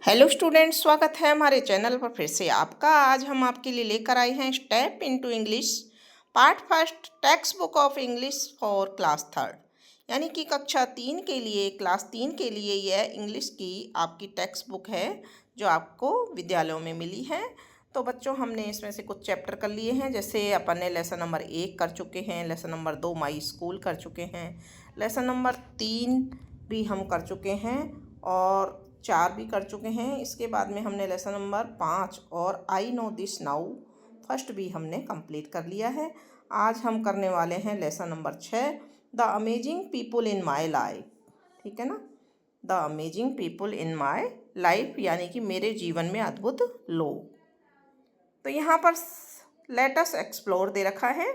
Hello students, स्वागत है हमारे चैनल पर फिर से आपका। आज हम आपके लिए लेकर आए हैं step into English part first, text book of English for class third. यानी कि कक्षा 3 के लिए, क्लास 3 के लिए यह इंग्लिश की आपकी टेक्स्ट बुक है जो आपको विद्यालयों में मिली है। तो बच्चों, हमने इसमें से कुछ चैप्टर कर लिए हैं। जैसे अपन ने लेसन नंबर 1 कर चुके हैं, लेसन नंबर 2 माई स्कूल कर चुके हैं, लेसन नंबर 3 भी हम कर चुके हैं और 4 भी कर चुके हैं। इसके बाद में हमने लेसन नंबर 5 और I know this now first भी हमने कंप्लीट कर लिया है। आज हम करने वाले हैं lesson number 6, the amazing people in my life. ठीक है ना, the amazing people in my life, यानी कि मेरे जीवन में अद्भुत लोग। तो यहाँ पर लेट अस एक्सप्लोर दे रखा है।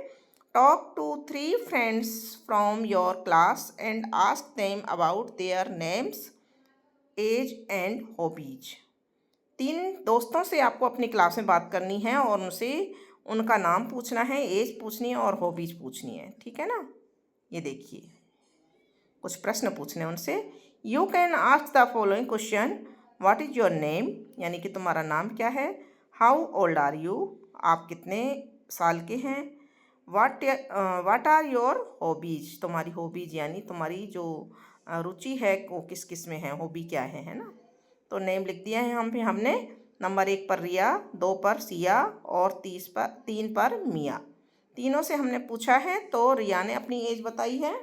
Talk to 3 friends from your class and ask them about their names, age and hobbies. 3 दोस्तों से आपको अपनी क्लास में बात करनी है और उनसे उनका नाम पूछना है, एज पूछनी है और हॉबीज पूछनी है। ठीक है ना, ये देखिए कुछ प्रश्न पूछने हैं उनसे। You can ask the following question, what is your name, यानी कि तुम्हारा नाम क्या है। हाउ ओल्ड आर यू, आप कितने साल के हैं। व्हाट आर योर हॉबीज, तुम्हारी हॉबीज यानी तुम्हारी जो रुचि है वो किस किस में है, हॉबी क्या है ना। तो नेम लिख दिया है हमने। नंबर 1 पर रिया, 2 पर सिया और 3 पर मिया। तीनों से हमने पूछा है। तो रिया ने अपनी एज बताई है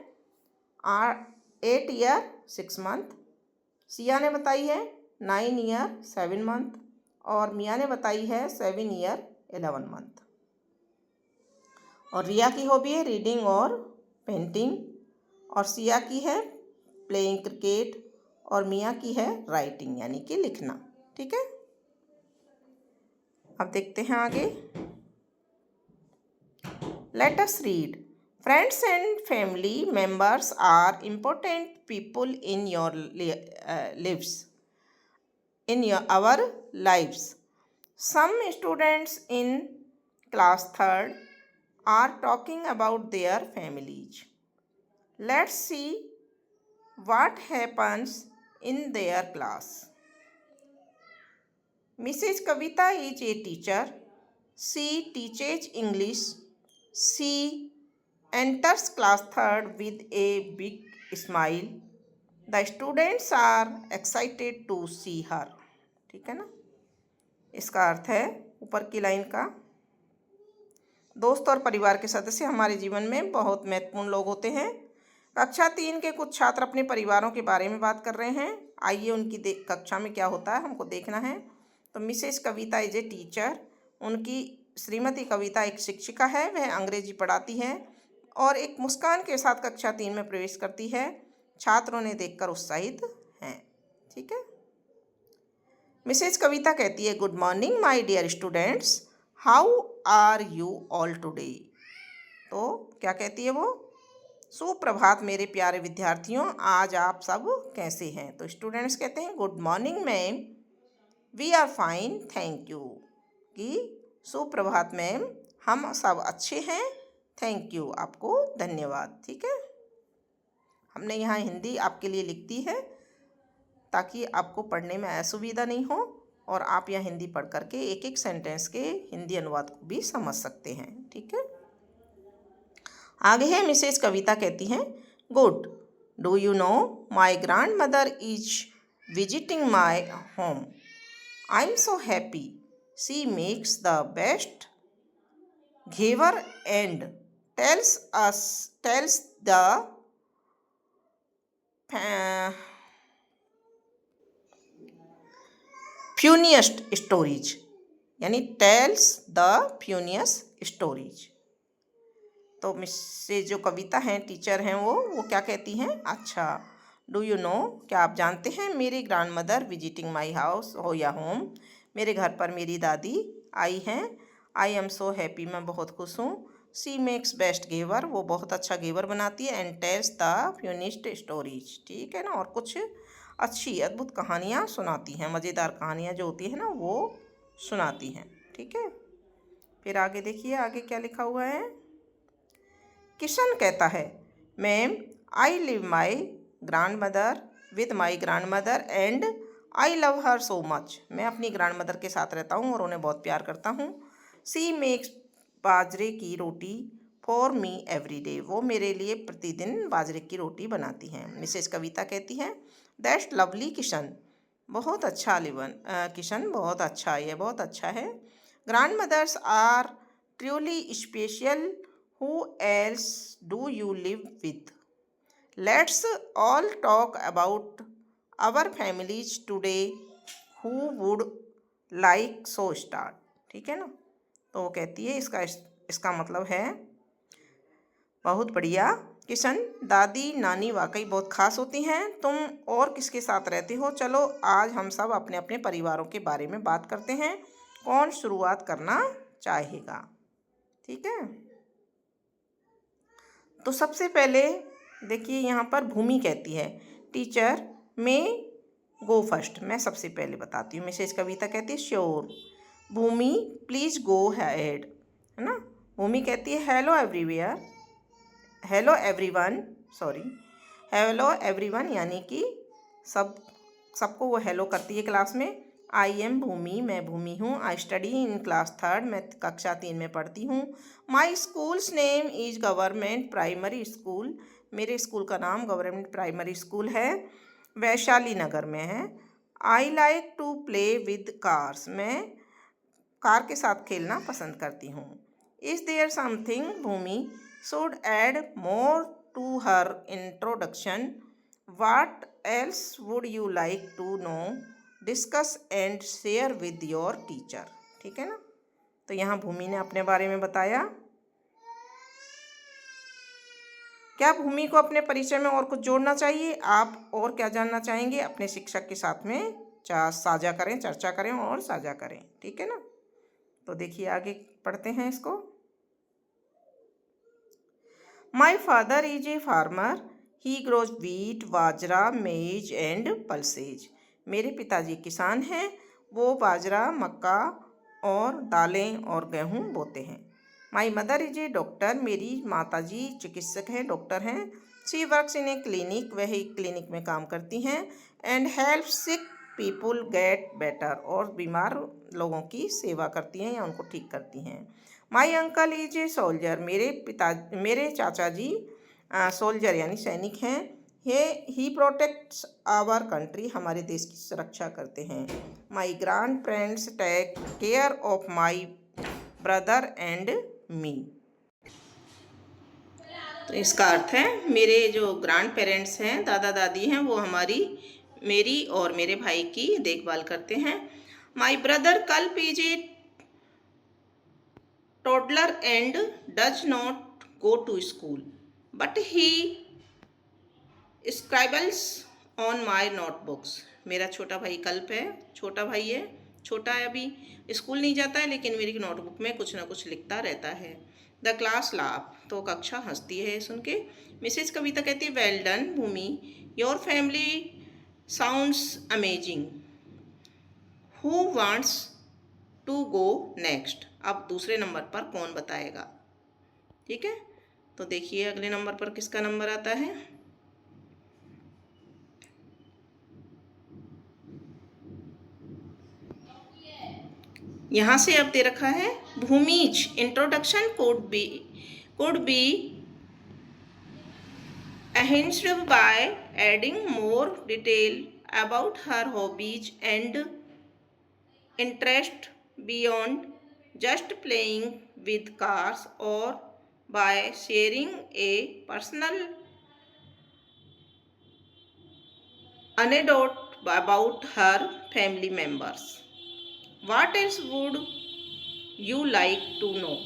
8 ईयर 6 मंथ, सिया ने बताई है 9 ईयर 7 मंथ और मिया ने बताई है 7 ईयर 11 मंथ। और रिया की हॉबी है रीडिंग और पेंटिंग, और सिया की है प्लेइंग क्रिकेट, और मिया की है राइटिंग यानी कि लिखना। ठीक है, अब देखते हैं आगे। Let us read. Friends and family members are important people in your lives, in our lives. Some students in class 3rd are talking about their families. Let's see what happens in their class. Mrs. Kavita is a teacher. She teaches English. She enters class 3rd with a big smile. The students are excited to see her. ठीक है ना, इसका अर्थ है ऊपर की line का, दोस्त और परिवार के सदस्य हमारे जीवन में बहुत महत्वपूर्ण लोग होते हैं। कक्षा 3 के कुछ छात्र अपने परिवारों के बारे में बात कर रहे हैं। आइए उनकी कक्षा में क्या होता है हमको देखना है। तो Mrs Kavita is a teacher, उनकी श्रीमती कविता एक शिक्षिका है, वह अंग्रेजी पढ़ाती है और एक मुस्कान के साथ कक्षा 3 में प्रवेश करती है। छात्र उन्हें देखकर उत्साहित हैं। ठीक है, मिसेज कविता कहती है, good morning my dear students, how are you all today. तो क्या कहती है वो, सुप्रभात मेरे प्यारे विद्यार्थियों, आज आप सब कैसे हैं। तो स्टूडेंट्स कहते हैं, good morning ma'am, we are fine thank you. कि सुप्रभात मैम, हम सब अच्छे हैं, थैंक यू, आपको धन्यवाद। ठीक है, हमने यहाँ हिंदी आपके लिए लिख दी है ताकि आपको पढ़ने में असुविधा नहीं हो और आप यह हिंदी पढ़ करके एक एक सेंटेंस के हिंदी अनुवाद को भी समझ सकते हैं। ठीक है, आगे है मिसेज कविता कहती हैं, good, do you know my grandmother is visiting my home, I am so happy, she makes the best ghevar and tells the funniest stories, यानी टेल्स द फ्यूनियस स्टोरीज। तो मिसेज जो कविता हैं, टीचर हैं, वो क्या कहती हैं, अच्छा, डू यू नो, क्या आप जानते हैं, मेरी grand mother visiting my house हो या होम, मेरे घर पर मेरी दादी आई हैं। आई एम सो हैप्पी, मैं बहुत खुश हूँ। सी मेक्स बेस्ट घेवर, वो बहुत अच्छा घेवर बनाती है। एंड टेल्स द फ्यूनिस्ट स्टोरीज, ठीक है ना, और कुछ अच्छी अद्भुत कहानियाँ सुनाती हैं, मज़ेदार कहानियाँ जो होती हैं ना वो सुनाती हैं। ठीक है, फिर आगे देखिए, आगे क्या लिखा हुआ है। किशन कहता है, ma'am, I live my grand mother with my grand mother and I love her so much. मैं अपनी ग्रैंड मदर के साथ रहता हूँ और उन्हें बहुत प्यार करता हूँ। सी मेक्स बाजरे की रोटी फॉर मी एवरी डे। वो मेरे लिए प्रतिदिन बाजरे की रोटी बनाती हैं। मिसेस कविता कहती हैं, दैट्स लवली किशन। बहुत अच्छा किशन, बहुत अच्छा, ये बहुत अच्छा है। Grandmothers are truly special. Who else do you live with? Let's all talk about our families today. Who would like so start. ठीक है ना। तो वो कहती है इसका मतलब है, बहुत बढ़िया किशन, दादी नानी वाकई बहुत खास होती हैं। तुम और किसके साथ रहते हो? चलो आज हम सब अपने अपने परिवारों के बारे में बात करते हैं। कौन शुरुआत करना चाहेगा? ठीक है। तो सबसे पहले देखिए यहाँ पर भूमि कहती है, टीचर में गो फर्स्ट। मैं सबसे पहले बताती हूँ। मिसेस कविता कहती है, sure Bhumi please go ahead. है ना। भूमि कहती है, hello everywhere, hello everyone, sorry, hello everyone, यानी कि सबको वो हेलो करती है क्लास में। आई एम भूमि, मैं भूमि हूँ। आई स्टडी इन क्लास 3, मैं कक्षा 3 में पढ़ती हूँ। My school's name is government primary school. मेरे स्कूल का नाम गवर्नमेंट प्राइमरी स्कूल है, वैशाली नगर में है। I like to play with cars. मैं कार के साथ खेलना पसंद करती हूँ। Is there something Bhumi should add more to her introduction? What else would you like to know, discuss and share with your teacher? ठीक है ना। तो यहाँ भूमि ने अपने बारे में बताया। क्या भूमि को अपने परिचय में और कुछ जोड़ना चाहिए? आप और क्या जानना चाहेंगे? अपने शिक्षक के साथ में साझा करें, चर्चा करें और साझा करें। ठीक है ना। तो देखिए आगे पढ़ते हैं इसको। My father is a farmer. He grows wheat, bajra, maize and pulses. मेरे पिताजी किसान हैं। वो बाजरा, मक्का और दालें और गेहूँ बोते हैं। My mother is a doctor. मेरी माताजी चिकित्सक हैं, डॉक्टर हैं। She works in a clinic. वह एक क्लिनिक में काम करती हैं। And helps sick people get better. और बीमार लोगों की सेवा करती हैं या उनको ठीक करती हैं। My uncle is a soldier. मेरे चाचा जी सोल्जर यानी सैनिक हैं। He protects our country. हमारे देश की सुरक्षा करते हैं। My grandparents take care of my brother and me. तो इसका अर्थ है, मेरे जो ग्रैंड पेरेंट्स हैं, दादा दादी हैं, वो मेरी और मेरे भाई की देखभाल करते हैं। माई ब्रदर कल्प is a toddler and does not go to school, but he scribbles on my notebooks. मेरा छोटा भाई कल्प है, छोटा भाई है, छोटा है अभी, स्कूल नहीं जाता है, लेकिन मेरी नोटबुक में कुछ ना कुछ लिखता रहता है। The class laugh. तो कक्षा हंसती है सुन के। मिसेज कविता कहती है, well done Bhumi, your family sounds amazing. Who wants to go next? अब दूसरे नंबर पर कौन बताएगा? ठीक है। तो देखिए अगले नंबर पर किसका नंबर आता है। यहाँ से अब दे रखा है, Bhumij introduction could be enhanced by adding more detail about her hobbies and interest beyond just playing with cars, or by sharing a personal anecdote about her family members. What else would you like to know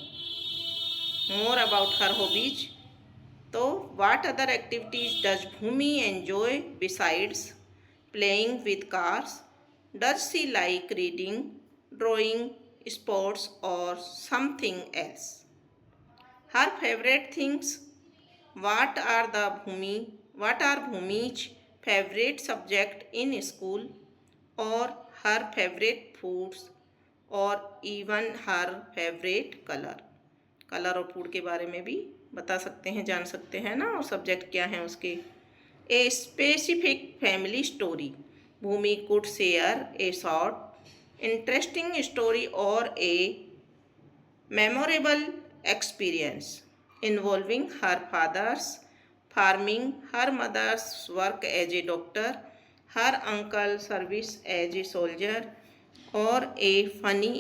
more about her hobbies? So, what other activities does Bhumi enjoy besides playing with cars? Does she like reading, drawing, sports, or something else? Her favorite things. What are Bhumi's favorite subject in school, or her favorite foods, or even her favorite color? Colour और food के बारे में भी बता सकते हैं, जान सकते हैं ना। और सब्जेक्ट क्या है उसके। A specific family story. Bhumi could share a short, interesting story or a memorable experience involving her father's farming, her mother's work as a doctor, her uncle's service as a soldier, or a funny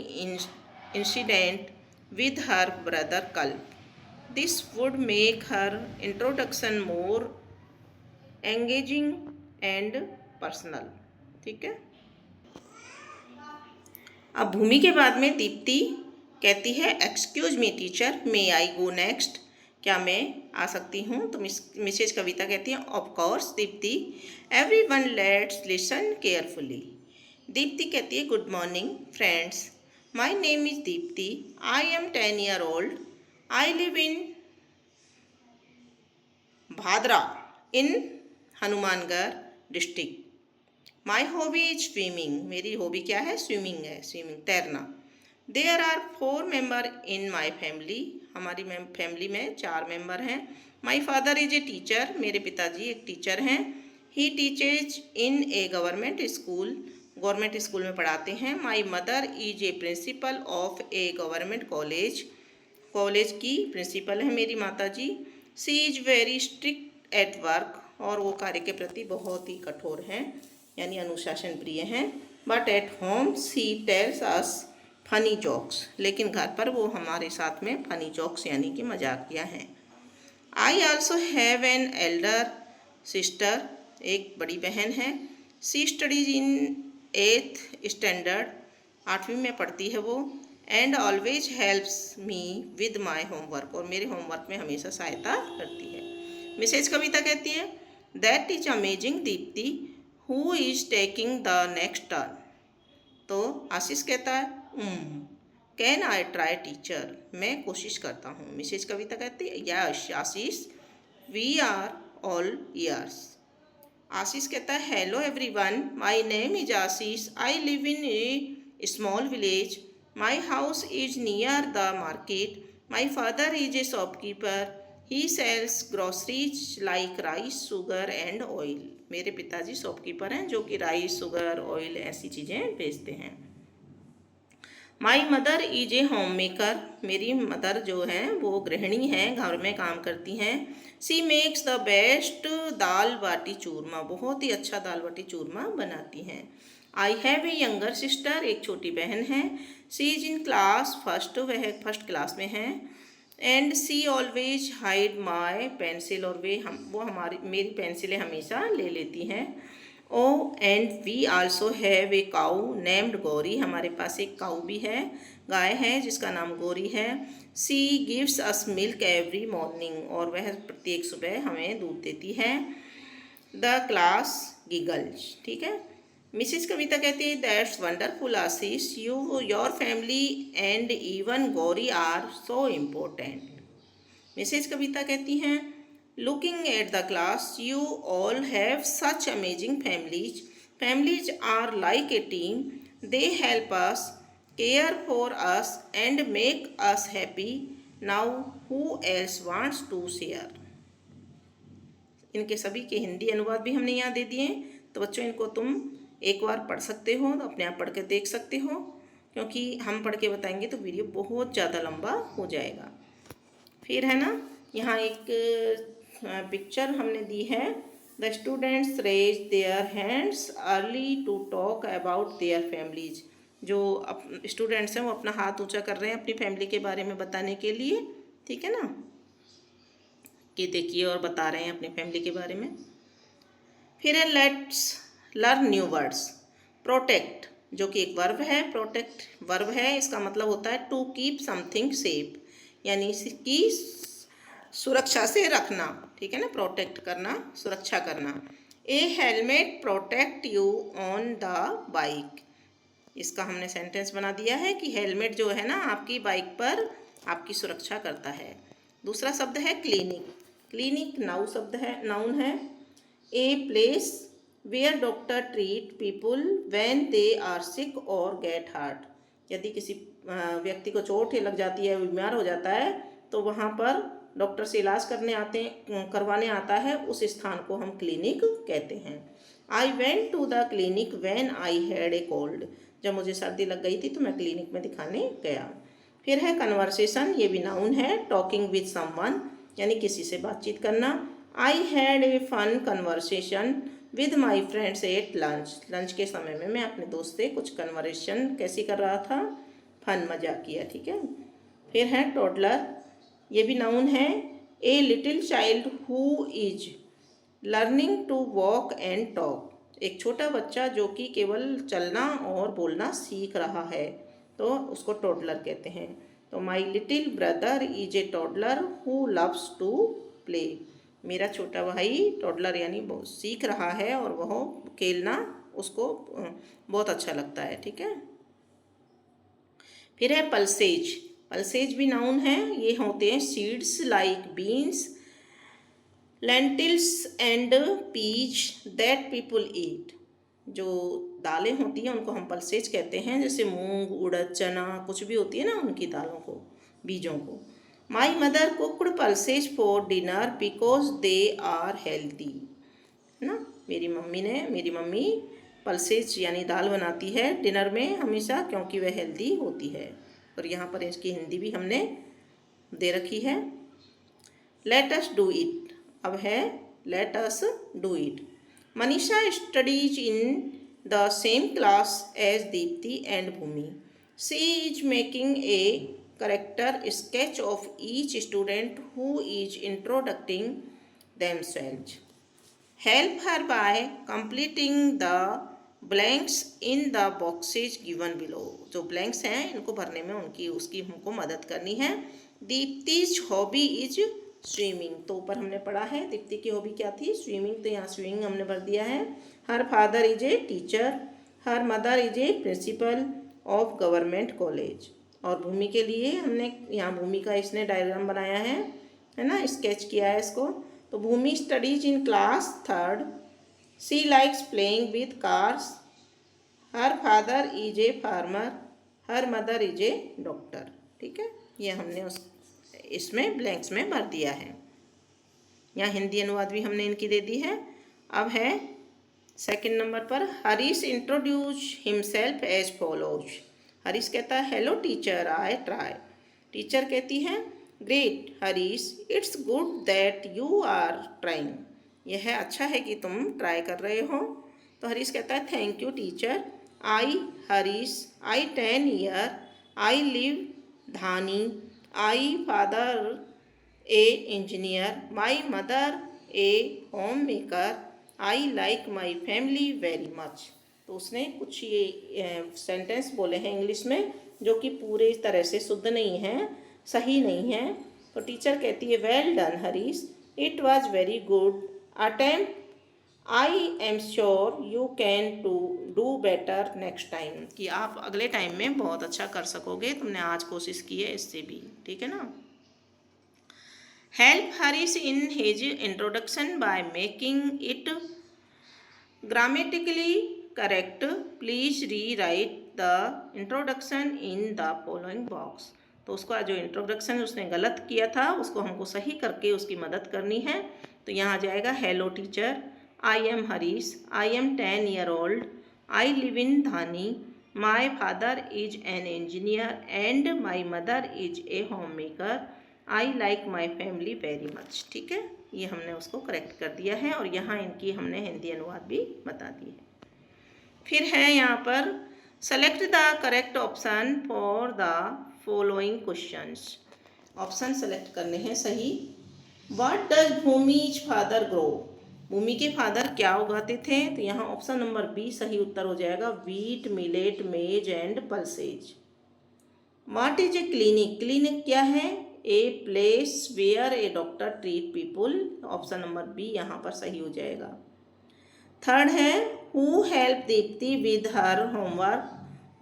incident with her brother Kalp. This would make her introduction more engaging and personal. ठीक है। अब भूमि के बाद में दीप्ति कहती है excuse me teacher, मे आई go next, क्या मैं आ सकती हूँ? तो मिसेज कविता कहती है of course Deepti, everyone let's listen carefully. Deepti कहती है good morning friends, my name is Deepti, I am 10 year old, I live in Bhadra in Hanumangarh district. My hobby is swimming, मेरी हॉबी क्या है? स्विमिंग है, स्विमिंग तैरना। There are 4 member in my family, हमारी family में 4 member हैं। My father is a teacher, मेरे पिताजी एक टीचर हैं। ही teaches in a government school, government school में पढ़ाते हैं। My mother is a principal of a government college, college की प्रिंसिपल है मेरी माता जी। She is very strict at work, और वो कार्य के प्रति बहुत ही कठोर हैं, यानी अनुशासन प्रिय हैं। But at home she tells us funny jokes, लेकिन घर पर वो हमारे साथ में फनी जोक्स यानी कि मजाकिया हैं। I also have an elder sister, एक बड़ी बहन है। सी स्टडीज इन 8th स्टैंडर्ड, 8वीं में पढ़ती है वो। And always helps me with my homework, और मेरे होमवर्क में हमेशा सहायता करती है। मिसेज कविता कहती है that is amazing Deepti, who is taking the next turn. तो आशीष कहता है कैन आई ट्राई टीचर, मैं कोशिश करता हूँ। मिसेज कविता कहती है yes Ashish, we are all ears. Ashish कहता है hello everyone, my name is Ashish, I live in a small village, my house is near the market, my father is a shopkeeper, he sells groceries like rice sugar and oil. मेरे पिताजी shopkeeper हैं जो कि rice sugar oil ऐसी चीज़ें बेचते हैं। My mother is A home maker, मेरी मदर जो हैं वो गृहिणी हैं, घर में काम करती हैं। She makes the best dal बाटी चूरमा, बहुत ही अच्छा दाल बाटी चूरमा बनाती हैं। I have a younger sister, एक छोटी बहन है। She is in class first, वह फर्स्ट क्लास में है। And she always hide my pencil, और वो हमारी मेरी पेंसिलें हमेशा ले लेती हैं। Oh and we also have a cow named Gauri, हमारे पास एक काऊ भी है, गाय है जिसका नाम गौरी है। She gives us milk every morning, और वह प्रत्येक सुबह हमें दूध देती है। द क्लास गिगल्स, ठीक है। मिसिज कविता कहती है that's wonderful Ashish, you your family and even Gauri are so important. Mrs Kavita कहती हैं looking at the class, you all have such amazing families, families are like a team, they help us, care for us and make us happy, now who else wants to share. इनके सभी के हिंदी अनुवाद भी हमने यहाँ दे दिए, तो बच्चों इनको तुम एक बार पढ़ सकते हो, तो अपने आप पढ़ के देख सकते हो, क्योंकि हम पढ़ के बताएंगे तो वीडियो बहुत ज़्यादा लंबा हो जाएगा। फिर है ना, यहाँ एक पिक्चर हमने दी है, the students raise their hands early to talk about their families, जो स्टूडेंट्स हैं वो अपना हाथ ऊंचा कर रहे हैं अपनी फैमिली के बारे में बताने के लिए, ठीक है ना, कि देखिए और बता रहे हैं अपनी फैमिली के बारे में। फिर है let's learn new words. Protect, जो कि एक वर्ब है, प्रोटेक्ट वर्ब है, इसका मतलब होता है टू कीप समथिंग सेफ, यानी कि सुरक्षा से रखना, ठीक है ना, प्रोटेक्ट करना, सुरक्षा करना। A helmet protect you on the bike, इसका हमने सेंटेंस बना दिया है कि हेलमेट जो है ना आपकी बाइक पर आपकी सुरक्षा करता है। दूसरा शब्द है क्लिनिक, क्लिनिक नाउन शब्द है, नाउन है। A place where doctor treat people when they are sick और गेट हर्ट, यदि किसी व्यक्ति को चोट लग जाती है, बीमार हो जाता है, तो वहाँ पर डॉक्टर से इलाज करवाने आता है, उस स्थान को हम क्लिनिक कहते हैं। I went to the clinic when I had a cold. जब मुझे सर्दी लग गई थी तो मैं क्लिनिक में दिखाने गया। फिर है कन्वर्सेशन, ये भी नाउन है। टॉकिंग विद समवन यानी किसी से बातचीत करना। I had a fun conversation with my friends at lunch. Lunch के समय में मैं अपने दोस्त से कुछ कन्वर्सेशन कैसी कर रहा था, फन मजाक किया, ठीक है। फिर है टोडलर, ये भी नाउन है। A little child who is learning to walk and talk. एक छोटा बच्चा जो कि केवल चलना और बोलना सीख रहा है, तो उसको टोडलर कहते हैं। तो my little brother is a toddler who loves to play. मेरा छोटा भाई टोडलर यानी सीख रहा है और वह खेलना उसको बहुत अच्छा लगता है, ठीक है। फिर है पल्सेज, पल्सेज भी नाउन है। ये होते हैं seeds like beans, lentils and peas that people eat. जो दालें होती हैं उनको हम पल्सेज कहते हैं, जैसे मूंग, उड़द, चना, कुछ भी होती है ना उनकी दालों को, बीजों को। My mother cooked pulses for dinner because they are healthy, है ना। मेरी मम्मी पल्सेज यानी दाल बनाती है डिनर में हमेशा, क्योंकि वह हेल्दी होती है। और यहाँ पर इसकी हिंदी भी हमने दे रखी है। लेट अस डू इट, अब है let us do it. Manisha studies in the same class as Deepti and Bhoomi. She is making a character sketch of each student who is introducing themselves. Help her by completing the blanks in the boxes given below. जो blanks हैं इनको भरने में उसकी हमको मदद करनी है। दीप्तिज हॉबी इज स्विमिंग, तो ऊपर हमने पढ़ा है दीप्ति की हॉबी क्या थी, स्विमिंग, तो यहाँ स्विमिंग हमने भर दिया है। हर father is a teacher, her mother is a principal of government college. और भूमि के लिए हमने यहाँ भूमि का इसने डायग्राम बनाया है ना, स्केच किया है इसको। तो Bhoomi studies in class 3rd, she likes playing with cars, her father is a farmer, her mother is a doctor, ठीक है। ये हमने इसमें ब्लैंक्स में भर दिया है। यहाँ हिंदी अनुवाद भी हमने इनकी दे दी है। अब है सेकंड नंबर पर, Harish introduce himself as follows. Harish कहता है hello teacher I try. Teacher कहती है great Harish, it's good that you are trying. यह है अच्छा है कि तुम ट्राई कर रहे हो। तो हरीश कहता है thank you teacher. I Harish, I 10 year, I live Dhani, I father A engineer, my mother A home maker, I like my family very much. तो उसने कुछ ये सेंटेंस बोले हैं इंग्लिश में जो कि पूरे तरह से शुद्ध नहीं हैं, सही नहीं है। तो टीचर कहती है well done Harish, it was very good attempt, I am sure you can do better next time. कि आप अगले टाइम में बहुत अच्छा कर सकोगे, तुमने आज कोशिश की है इससे भी, ठीक है ना। Help Harish in his introduction by making it grammatically correct, please rewrite the introduction in the following box. तो उसका जो इंट्रोडक्शन उसने गलत किया था उसको हमको सही करके उसकी मदद करनी है। तो यहाँ जाएगा hello teacher, I am Harish, I am 10 year old, I live in Dhani, my father is an engineer and my mother is A home maker, I like my family very much, ठीक है। ये हमने उसको करेक्ट कर दिया है और यहाँ इनकी हमने हिंदी अनुवाद भी बता दी है। फिर है यहाँ पर select the correct option for the following questions. Option select करने हैं सही। What does Bhoomi's father grow. Bhoomi के फादर क्या उगाते थे, तो यहाँ ऑप्शन नंबर बी सही उत्तर हो जाएगा, wheat, millet, maize and pulses. What is a clinic, clinic क्या है, a place where a doctor treat people. Option number B यहाँ पर सही हो जाएगा। थर्ड है who help Deepti with her homework,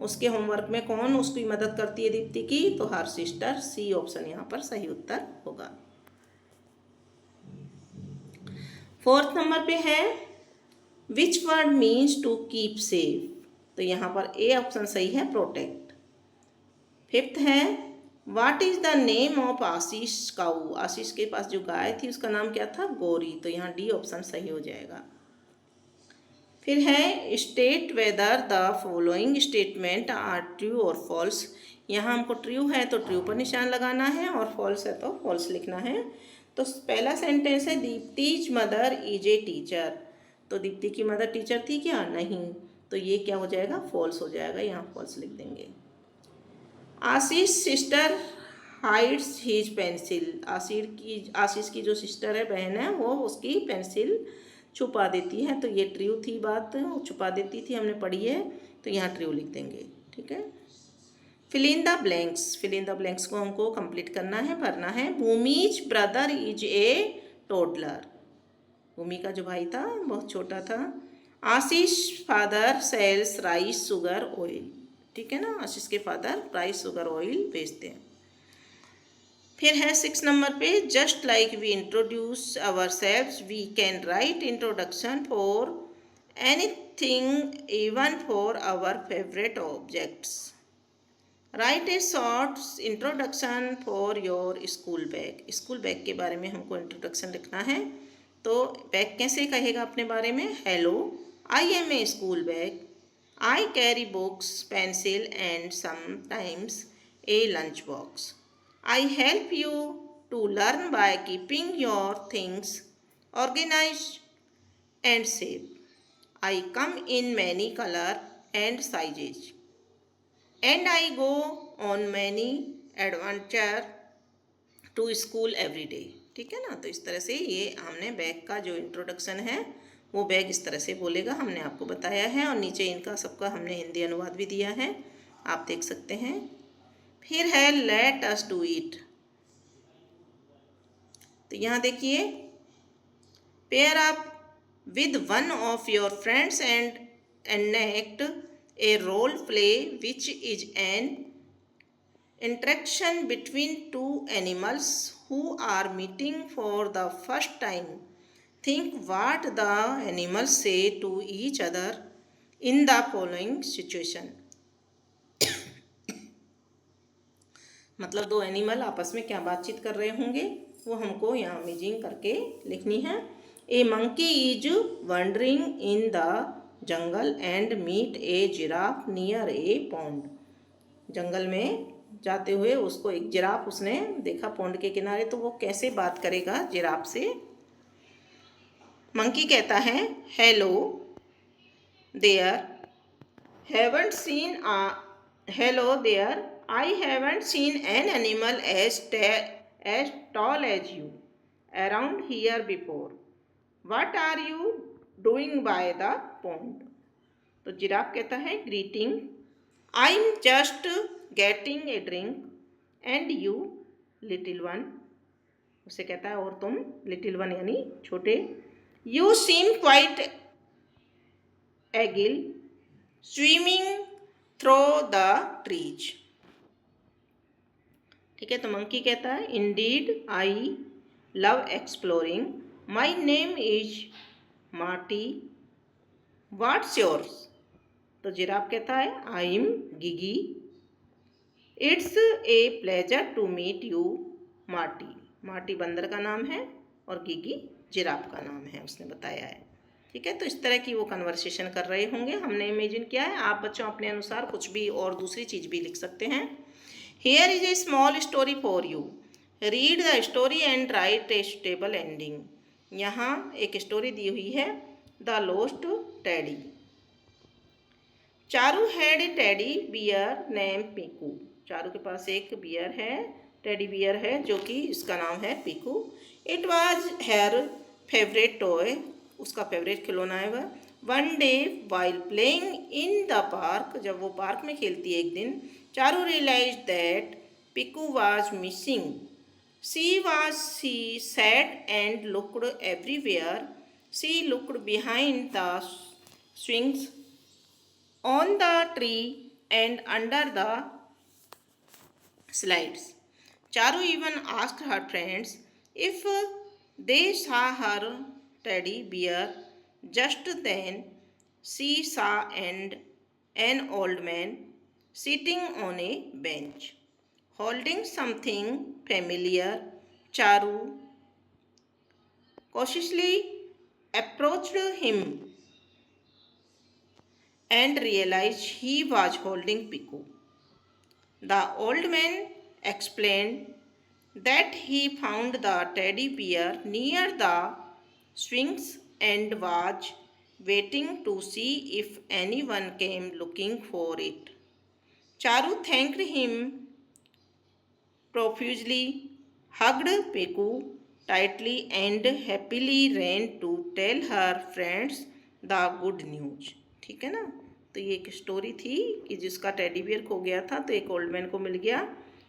उसके होमवर्क में कौन उसकी मदद करती है दीप्ति की, तो हर सिस्टर। सी ऑप्शन यहाँ पर सही उत्तर होगा। फोर्थ नंबर पे है which word means to keep safe, तो यहाँ पर ए ऑप्शन सही है, प्रोटेक्ट। फिफ्थ है what is the name of Ashish cow, Ashish के पास जो गाय थी उसका नाम क्या था, गौरी, तो यहाँ डी ऑप्शन सही हो जाएगा। फिर है state whether the following statement are true और फॉल्स। यहाँ हमको ट्रू है तो ट्रू पर निशान लगाना है और फॉल्स है तो फॉल्स लिखना है। तो पहला सेंटेंस है दीप्तिज मदर इज ए टीचर। तो दीप्ति की मदर टीचर थी क्या? नहीं। तो ये क्या हो जाएगा? फॉल्स हो जाएगा, यहाँ फॉल्स लिख देंगे। आशीष सिस्टर हाइड्स हिज पेंसिल। आशीष की जो सिस्टर है, बहन है, वो उसकी पेंसिल छुपा देती है। तो ये ट्रू थी बात, छुपा देती थी, हमने पढ़ी है, तो यहाँ ट्रू लिख देंगे। ठीक है। Fill in the blanks. Fill in the blanks को हमको कंप्लीट करना है, भरना है। Bhoomi's brother is a toddler. Bhoomi का जो भाई था बहुत छोटा था। Ashish father sells rice sugar oil. ठीक है ना, आशीष के फादर राइस शुगर ऑयल बेचते हैं। फिर है 6 नंबर पे, just like we introduce ourselves we can write introduction for anything even for our favourite objects. Write a short introduction for your school bag. School bag के बारे में हमको introduction लिखना है। तो बैग कैसे कहेगा अपने बारे में? Hello, I am a school bag. I carry books, pencil and sometimes a lunch box. I help you to learn by keeping your things organized and safe. I come in many color and sizes. And I go on many adventure to school every day. ठीक है ना। तो इस तरह से ये हमने bag का जो इंट्रोडक्शन है वो बैग इस तरह से बोलेगा, हमने आपको बताया है। और नीचे इनका सबका हमने हिंदी अनुवाद भी दिया है, आप देख सकते हैं। फिर है लेट अस डू इट। तो यहाँ देखिए, pair up with one of your friends and enact a role play which is an interaction between two animals who are meeting for the first time. Think what the animals say to each other in the following situation. मतलब दो animal आपस में क्या बातचीत कर रहे होंगे वो हमको यहाँ इमेजिंग करके लिखनी है। A monkey is wandering in the jungle and meet a giraffe near a pond. जंगल में जाते हुए उसको एक जिराफ उसने देखा पॉन्ड के किनारे। तो वो कैसे बात करेगा जिराफ से? मंकी कहता है hello there, haven't seen hello there, I haven't seen an animal as tall as you around here before. What are you doing by the pond? तो जिराफ कहता है greeting, I'm just getting a drink, and you little one। उसे कहता है और तुम little one यानी छोटे। You seem quite agile swimming through the trees। ठीक है। तो मंकी कहता है indeed I love exploring, my name is Marty, what's yours. तो जिराफ कहता है I am Gigi, it's a pleasure to meet you Marty. Marty बंदर का नाम है और गिगी जिराफ का नाम है, उसने बताया है। ठीक है। तो इस तरह की वो कन्वर्सेशन कर रहे होंगे, हमने इमेजिन किया है। आप बच्चों अपने अनुसार कुछ भी और दूसरी चीज़ भी लिख सकते हैं। Here is a small story for you. Read the story and write a suitable ending. यहाँ एक स्टोरी दी हुई है, The Lost Teddy. Charu had a teddy bear named Piku. Charu के पास एक बियर है, टेडी बियर है, जो कि इसका नाम है Piku. It was her favorite toy. उसका फेवरेट खिलौना है वह। One day while playing in the park, जब वो पार्क में खेलती है एक दिन, Charu realized that Piku was missing. She sat and looked everywhere. She looked behind the swings, on the tree, and under the slides. Charu even asked her friends if they saw her teddy bear. Just then, she saw an old man sitting on a bench, holding something familiar. Charu cautiously approached him. and realized he was holding Piku. The old man explained that he found the teddy bear near the swings and was waiting to see if anyone came looking for it. Charu thanked him profusely, hugged Piku tightly, and happily ran to tell her friends the good news. ठीक है ना। तो ये एक story थी कि जिसका teddy bear खो गया था तो एक ओल्ड मैन को मिल गया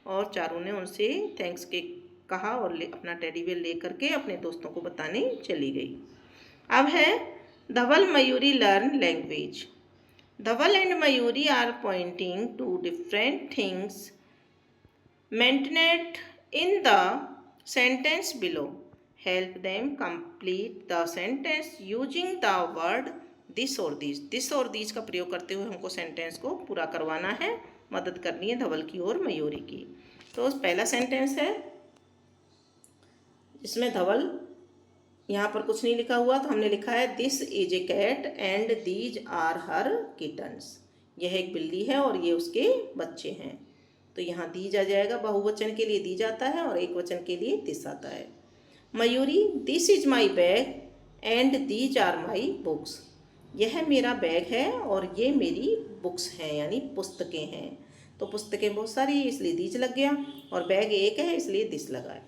और चारू ने उनसे थैंक्स के कहा और अपना टेडी बियर ले करके अपने दोस्तों को बताने चली गई। अब है Dhawal Mayuri learn language. Dhawal and Mayuri are pointing to different things mentioned in the sentence below. Help them complete the sentence using the word this or these. This और these का प्रयोग करते हुए हमको सेंटेंस को पूरा करवाना है, मदद करनी है धवल की और मयूरी की। तो पहला सेंटेंस है जिसमें धवल, यहाँ पर कुछ नहीं लिखा हुआ तो हमने लिखा है this is a cat and these are her kittens. यह एक बिल्ली है और ये उसके बच्चे हैं। तो यहाँ दीज आ जाएगा, बहुवचन के लिए दीज आता है और एक वचन के लिए दिस आता है। Mayuri, this is my bag and these are my books. यह मेरा बैग है और ये मेरी बुक्स हैं यानी पुस्तकें हैं। तो पुस्तकें बहुत सारी इसलिए दीज लग गया और बैग एक है इसलिए दिस लगा है।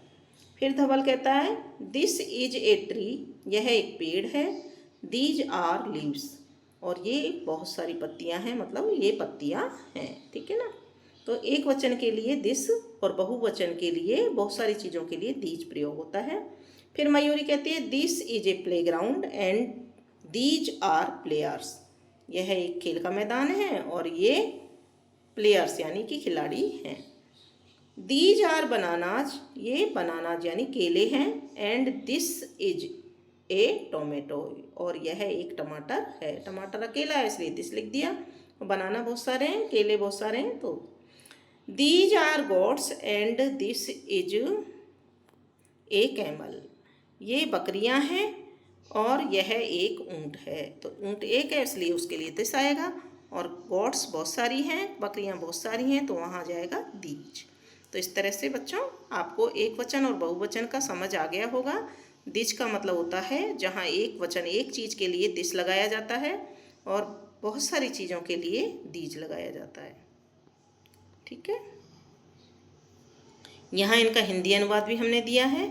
फिर धवल कहता है दिस इज ए ट्री, यह एक पेड़ है। दीज आर लीव्स, और ये बहुत सारी पत्तियां हैं, मतलब ये पत्तियां हैं। ठीक है ना। तो एक वचन के लिए दिस और बहुवचन के लिए बहुत सारी चीज़ों के लिए दीज प्रयोग होता है। फिर मयूरी कहती है this is a playground and these are players. यह एक खेल का मैदान है और ये प्लेयर्स यानी कि खिलाड़ी हैं। दीज आर बनानाज, ये बनानाज यानी केले हैं। And this is A tomato, और यह एक टमाटर है। टमाटर अकेला है इसलिए दिस लिख दिया। बनाना बहुत सारे हैं, केले बहुत सारे हैं। तो these are goats and this is a camel. ये बकरियां हैं और यह एक ऊँट है। तो ऊँट एक है इसलिए उसके लिए दिस आएगा, और गोट्स बहुत सारी हैं, बकरियां बहुत सारी हैं, तो वहाँ जाएगा दीज। तो इस तरह से बच्चों आपको एक वचन और बहुवचन का समझ आ गया होगा। दिज का मतलब होता है जहाँ एक वचन एक चीज़ के लिए दिस लगाया जाता है और बहुत सारी चीज़ों के लिए दीज लगाया जाता है। ठीक है। यहाँ इनका हिंदी अनुवाद भी हमने दिया है,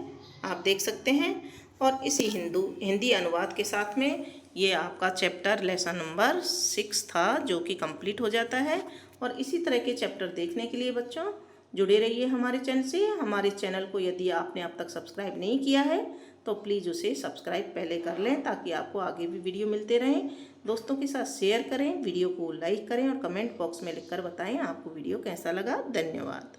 आप देख सकते हैं। और इसी हिंदी अनुवाद के साथ में ये आपका चैप्टर लेसन नंबर 6 था जो कि कंप्लीट हो जाता है। और इसी तरह के चैप्टर देखने के लिए बच्चों जुड़े रहिए हमारे चैनल से। हमारे चैनल को यदि आपने अब तक सब्सक्राइब नहीं किया है तो प्लीज़ उसे सब्सक्राइब पहले कर लें ताकि आपको आगे भी वीडियो मिलते रहें। दोस्तों के साथ शेयर करें, वीडियो को लाइक करें और कमेंट बॉक्स में लिखकर बताएं आपको वीडियो कैसा लगा। धन्यवाद।